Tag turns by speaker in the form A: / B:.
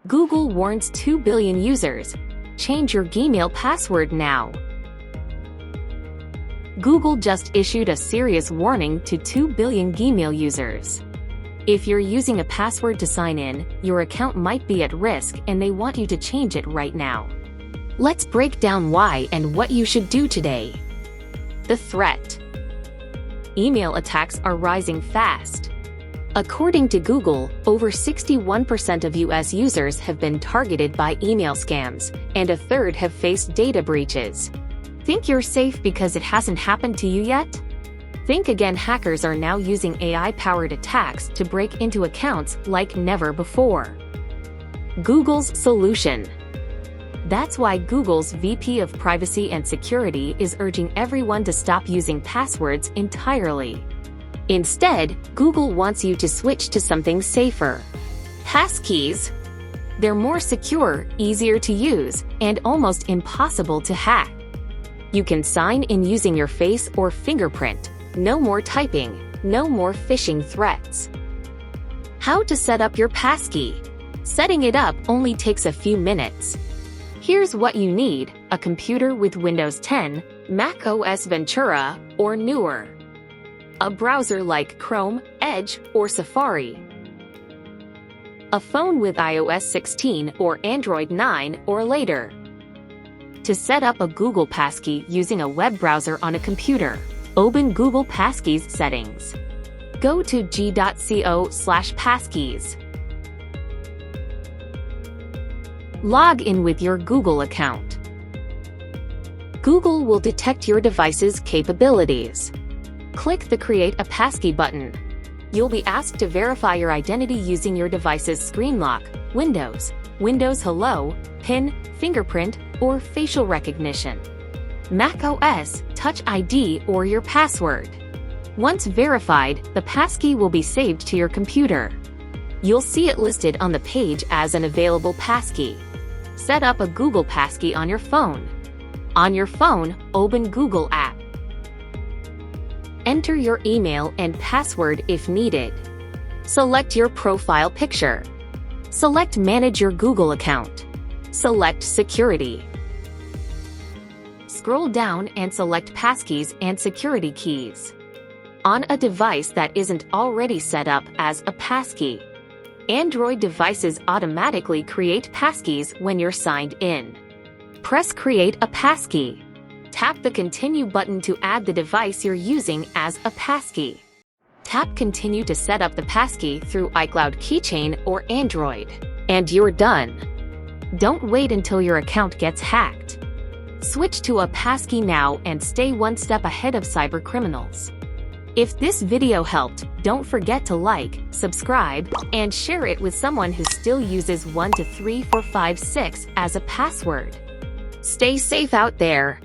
A: Google warns 2 billion users. Change your Gmail password now. Google just issued a serious warning to 2 billion Gmail users. If you're using a password to sign in, your account might be at risk and they want you to change it right now. Let's break down why and what you should do today. The threat. Email attacks are rising fast. According to Google, over 61% of US users have been targeted by email scams, and a third have faced data breaches. Think you're safe because it hasn't happened to you yet? Think again. Hackers are now using AI-powered attacks to break into accounts like never before. Google's solution. That's why Google's VP of Privacy and Security is urging everyone to stop using passwords entirely. Instead, Google wants you to switch to something safer. Passkeys. They're more secure, easier to use, and almost impossible to hack. You can sign in using your face or fingerprint. No more typing, no more phishing threats. How to set up your Passkey. Setting it up only takes a few minutes. Here's what you need: a computer with Windows 10, Mac OS Ventura, or newer. A browser like Chrome, Edge, or Safari. A phone with iOS 16 or Android 9 or later. To set up a Google Passkey using a web browser on a computer, open Google Passkeys settings. Go to g.co/passkeys. Log in with your Google account. Google will detect your device's capabilities. Click the Create a Passkey button. You'll be asked to verify your identity using your device's screen lock, Windows Hello, PIN, fingerprint, or facial recognition. Mac OS, Touch ID, or your password. Once verified, the Passkey will be saved to your computer. You'll see it listed on the page as an available Passkey. Set up a Google Passkey on your phone. On your phone, open Google app. Enter your email and password if needed. Select your profile picture. Select Manage your Google account. Select Security. Scroll down and select Passkeys and security keys. On a device that isn't already set up as a Passkey, Android devices automatically create Passkeys when you're signed in. Press Create a Passkey. Tap the Continue button to add the device you're using as a Passkey. Tap Continue to set up the Passkey through iCloud Keychain or Android. And you're done. Don't wait until your account gets hacked. Switch to a Passkey now and stay one step ahead of cybercriminals. If this video helped, don't forget to like, subscribe, and share it with someone who still uses 1 2 3 4 5 6 as a password. Stay safe out there.